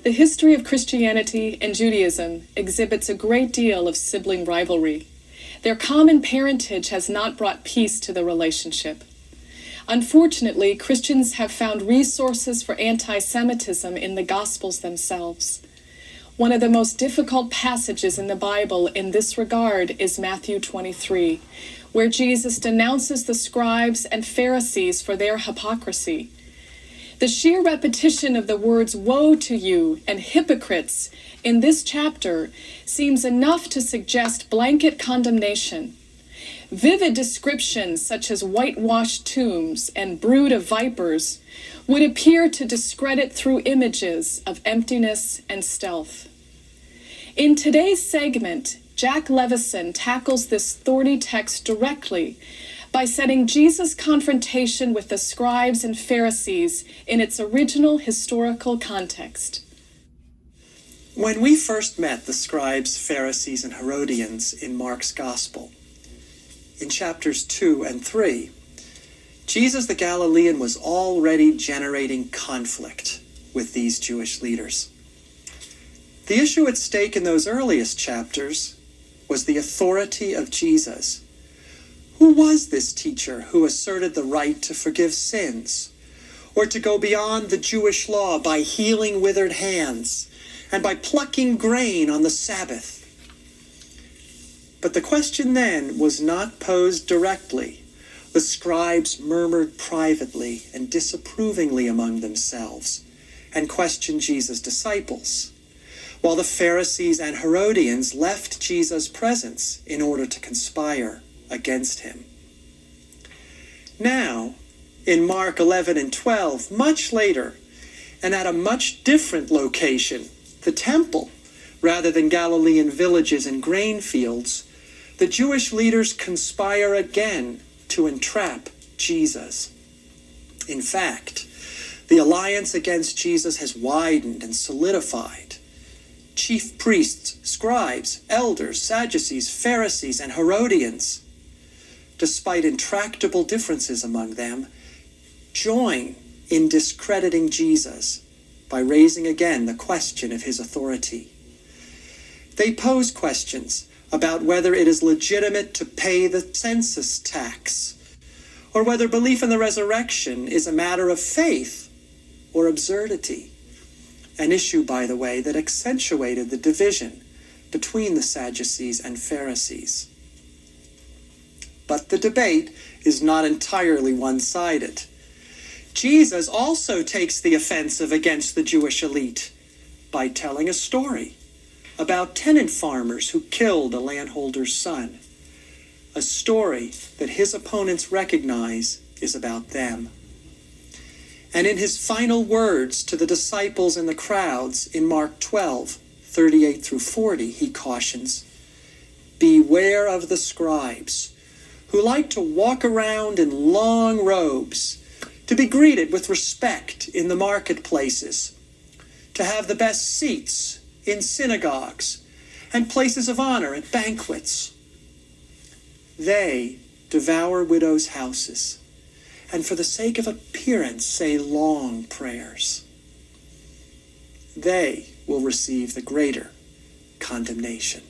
The history of Christianity and Judaism exhibits a great deal of sibling rivalry. Their common parentage has not brought peace to the relationship. Unfortunately, Christians have found resources for anti-Semitism in the Gospels themselves. One of the most difficult passages in the Bible in this regard is Matthew 23, where Jesus denounces the scribes and Pharisees for their hypocrisy. The sheer repetition of the words "woe to you" and "hypocrites" in this chapter seems enough to suggest blanket condemnation. Vivid descriptions such as whitewashed tombs and brood of vipers would appear to discredit through images of emptiness and stealth. In today's segment, Jack Levison tackles this thorny text directly by setting Jesus' confrontation with the scribes and Pharisees in its original historical context. When we first met the scribes, Pharisees, and Herodians in Mark's Gospel, in chapters 2 and 3, Jesus the Galilean was already generating conflict with these Jewish leaders. The issue at stake in those earliest chapters was the authority of Jesus. Who was this teacher who asserted the right to forgive sins, or to go beyond the Jewish law by healing withered hands and by plucking grain on the Sabbath? But the question then was not posed directly. The scribes murmured privately and disapprovingly among themselves and questioned Jesus' disciples, while the Pharisees and Herodians left Jesus' presence in order to conspire against him. Now, in Mark 11 and 12, much later, and at a much different location, the temple, rather than Galilean villages and grain fields, the Jewish leaders conspire again to entrap Jesus. In fact, the alliance against Jesus has widened and solidified. Chief priests, scribes, elders, Sadducees, Pharisees, and Herodians, despite intractable differences among them, join in discrediting Jesus by raising again the question of his authority. They pose questions about whether it is legitimate to pay the census tax, or whether belief in the resurrection is a matter of faith or absurdity. An issue, by the way, that accentuated the division between the Sadducees and Pharisees. But the debate is not entirely one-sided. Jesus also takes the offensive against the Jewish elite by telling a story about tenant farmers who killed a landholder's son, a story that his opponents recognize is about them. And in his final words to the disciples and the crowds in Mark 12, 38 through 40, he cautions, "Beware of the scribes, who like to walk around in long robes, to be greeted with respect in the marketplaces, to have the best seats in synagogues and places of honor at banquets. They devour widows' houses, and for the sake of appearance say long prayers. They will receive the greater condemnation."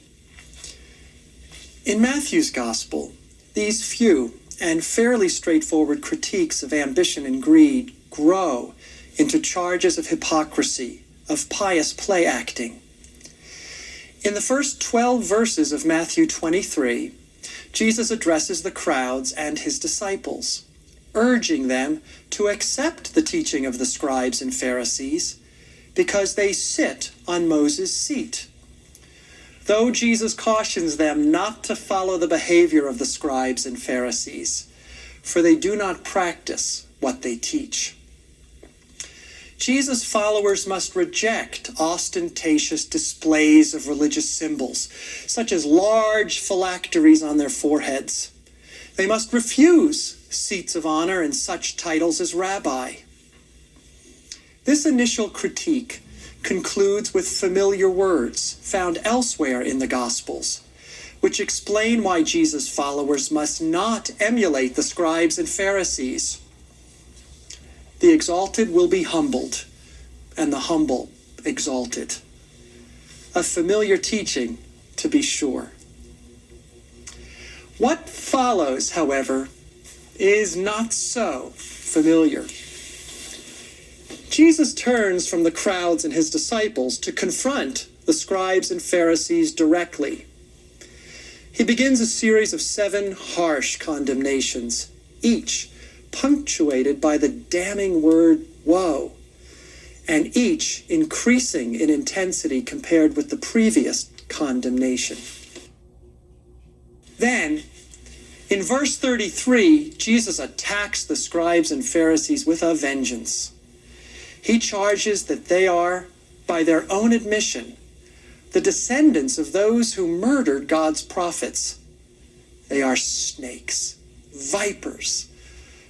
In Matthew's Gospel, these few and fairly straightforward critiques of ambition and greed grow into charges of hypocrisy, of pious play acting. In the first 12 verses of Matthew 23, Jesus addresses the crowds and his disciples, urging them to accept the teaching of the scribes and Pharisees because they sit on Moses' seat. Though Jesus cautions them not to follow the behavior of the scribes and Pharisees, for they do not practice what they teach. Jesus' followers must reject ostentatious displays of religious symbols, such as large phylacteries on their foreheads. They must refuse seats of honor and such titles as rabbi. This initial critique concludes with familiar words found elsewhere in the Gospels, which explain why Jesus' followers must not emulate the scribes and Pharisees. The exalted will be humbled, and the humble exalted. A familiar teaching, to be sure. What follows, however, is not so familiar. Jesus turns from the crowds and his disciples to confront the scribes and Pharisees directly. He begins a series of 7 harsh condemnations, each punctuated by the damning word woe, and each increasing in intensity compared with the previous condemnation. Then, in verse 33, Jesus attacks the scribes and Pharisees with a vengeance. He charges that they are, by their own admission, the descendants of those who murdered God's prophets. They are snakes, vipers.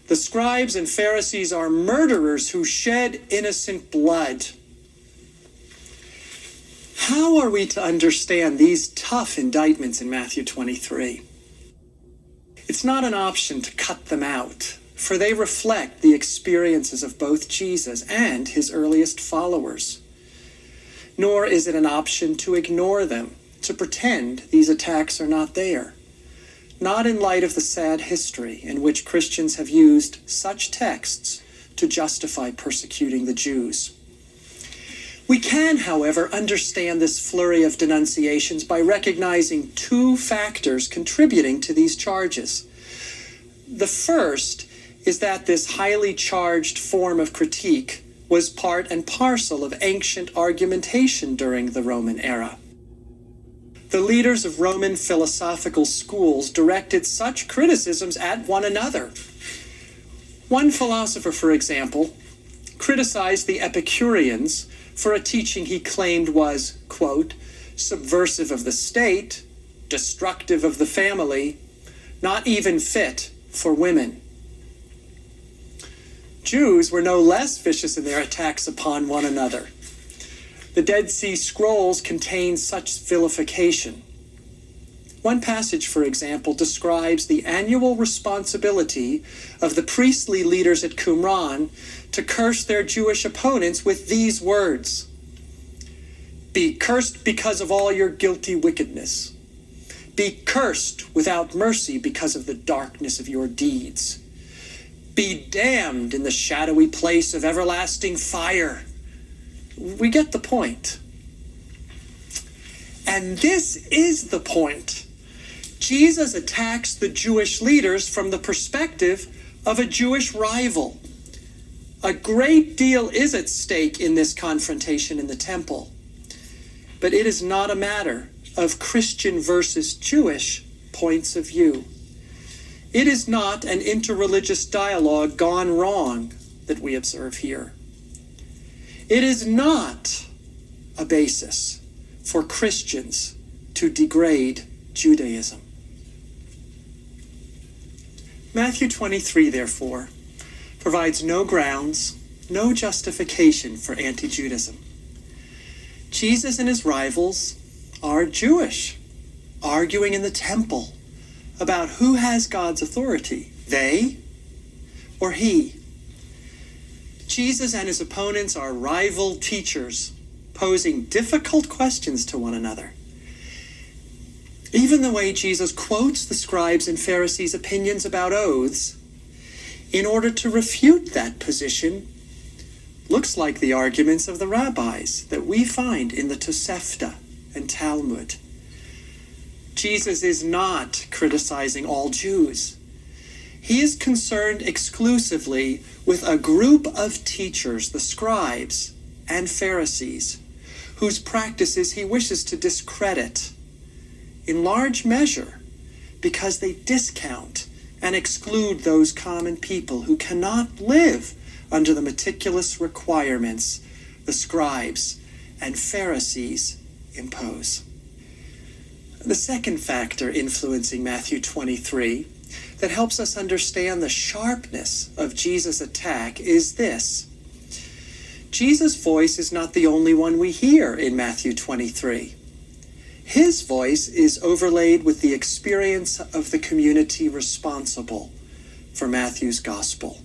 The scribes and Pharisees are murderers who shed innocent blood. How are we to understand these tough indictments in Matthew 23? It's not an option to cut them out, for they reflect the experiences of both Jesus and his earliest followers. Nor is it an option to ignore them, to pretend these attacks are not there. Not in light of the sad history in which Christians have used such texts to justify persecuting the Jews. We can, however, understand this flurry of denunciations by recognizing 2 factors contributing to these charges. The first is that this highly charged form of critique was part and parcel of ancient argumentation during the Roman era. The leaders of Roman philosophical schools directed such criticisms at one another. One philosopher, for example, criticized the Epicureans for a teaching he claimed was, quote, subversive of the state, destructive of the family, not even fit for women. Jews were no less vicious in their attacks upon one another. The Dead Sea Scrolls contain such vilification. One passage, for example, describes the annual responsibility of the priestly leaders at Qumran to curse their Jewish opponents with these words: "Be cursed because of all your guilty wickedness. Be cursed without mercy because of the darkness of your deeds. Be damned in the shadowy place of everlasting fire." We get the point. And this is the point. Jesus attacks the Jewish leaders from the perspective of a Jewish rival. A great deal is at stake in this confrontation in the temple. But it is not a matter of Christian versus Jewish points of view. It is not an interreligious dialogue gone wrong that we observe here. It is not a basis for Christians to degrade Judaism. Matthew 23, therefore, provides no grounds, no justification for anti-Judaism. Jesus and his rivals are Jewish, arguing in the temple about who has God's authority, they or he. Jesus and his opponents are rival teachers, posing difficult questions to one another. Even the way Jesus quotes the scribes and Pharisees' opinions about oaths in order to refute that position looks like the arguments of the rabbis that we find in the Tosefta and Talmud. Jesus is not criticizing all Jews. He is concerned exclusively with a group of teachers, the scribes and Pharisees, whose practices he wishes to discredit, in large measure because they discount and exclude those common people who cannot live under the meticulous requirements the scribes and Pharisees impose. The second factor influencing Matthew 23 that helps us understand the sharpness of Jesus' attack is this. Jesus' voice is not the only one we hear in Matthew 23. His voice is overlaid with the experience of the community responsible for Matthew's gospel.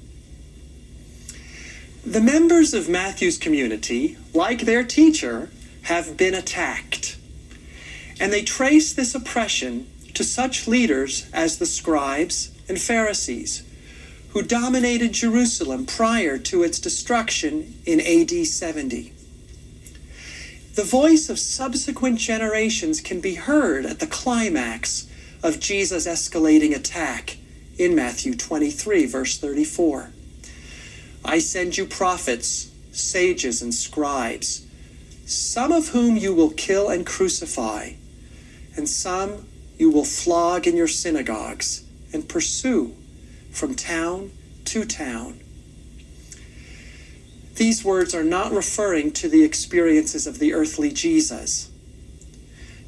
The members of Matthew's community, like their teacher, have been attacked. And they trace this oppression to such leaders as the scribes and Pharisees, who dominated Jerusalem prior to its destruction in AD 70. The voice of subsequent generations can be heard at the climax of Jesus' escalating attack in Matthew 23, verse 34. I send you prophets, sages, and scribes, some of whom you will kill and crucify, and some you will flog in your synagogues and pursue from town to town. These words are not referring to the experiences of the earthly Jesus.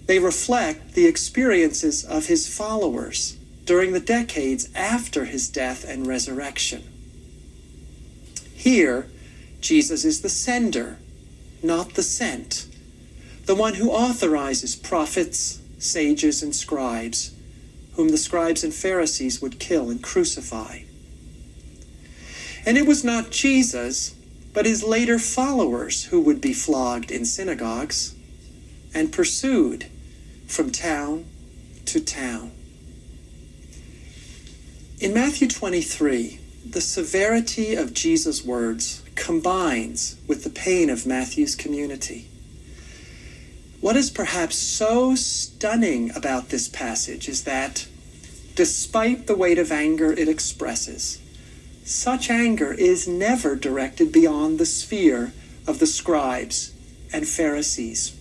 They reflect the experiences of his followers during the decades after his death and resurrection. Here, Jesus is the sender, not the sent, the one who authorizes prophets, sages, and scribes, whom the scribes and Pharisees would kill and crucify. And it was not Jesus, but his later followers who would be flogged in synagogues and pursued from town to town. In Matthew 23, the severity of Jesus' words combines with the pain of Matthew's community. What is perhaps so stunning about this passage is that, despite the weight of anger it expresses, such anger is never directed beyond the sphere of the scribes and Pharisees.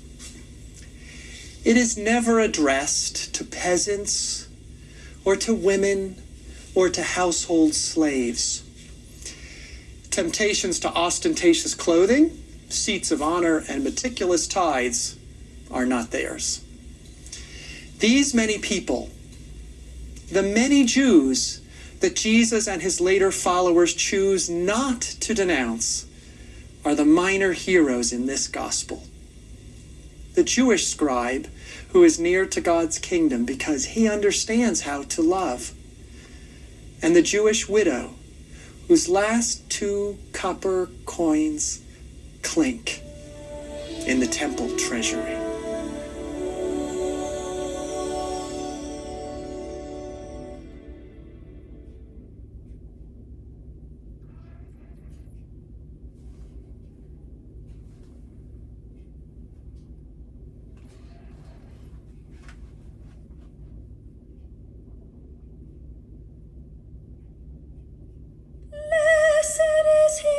It is never addressed to peasants or to women or to household slaves. Temptations to ostentatious clothing, seats of honor, and meticulous tithes are not theirs. These many people, the many Jews that Jesus and his later followers choose not to denounce, are the minor heroes in this gospel. The Jewish scribe who is near to God's kingdom because he understands how to love, and the Jewish widow whose last 2 copper coins clink in the temple treasury.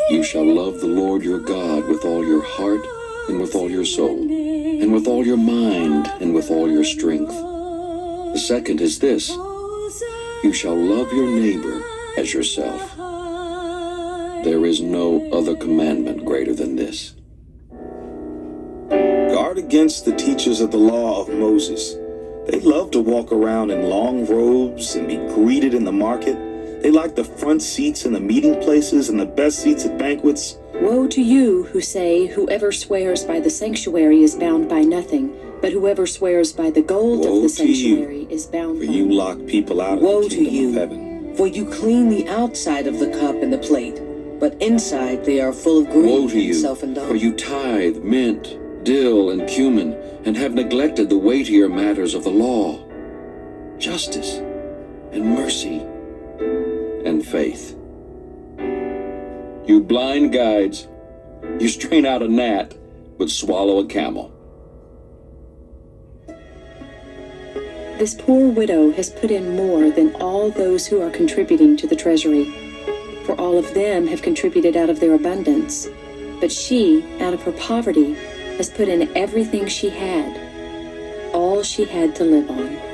You shall love the Lord your God with all your heart and with all your soul, and with all your mind and with all your strength. The second is this: you shall love your neighbor as yourself. There is no other commandment greater than this. Guard against the teachers of the law of Moses. They love to walk around in long robes and be greeted in the market. They like the front seats in the meeting places and the best seats at banquets. Woe to you who say, whoever swears by the sanctuary is bound by nothing, but whoever swears by the gold of the sanctuary is bound For by you lock people out of Woe the to kingdom you, of heaven. for you clean the outside of the cup and the plate, but inside they are full of greed Woe to and you, for self-indulgence. you tithe mint, dill, and cumin, and have neglected the weightier matters of the law, justice, and mercy, and faith. You blind guides, you strain out a gnat, but swallow a camel. This poor widow has put in more than all those who are contributing to the treasury, for all of them have contributed out of their abundance. But she, out of her poverty, has put in everything she had, all she had to live on.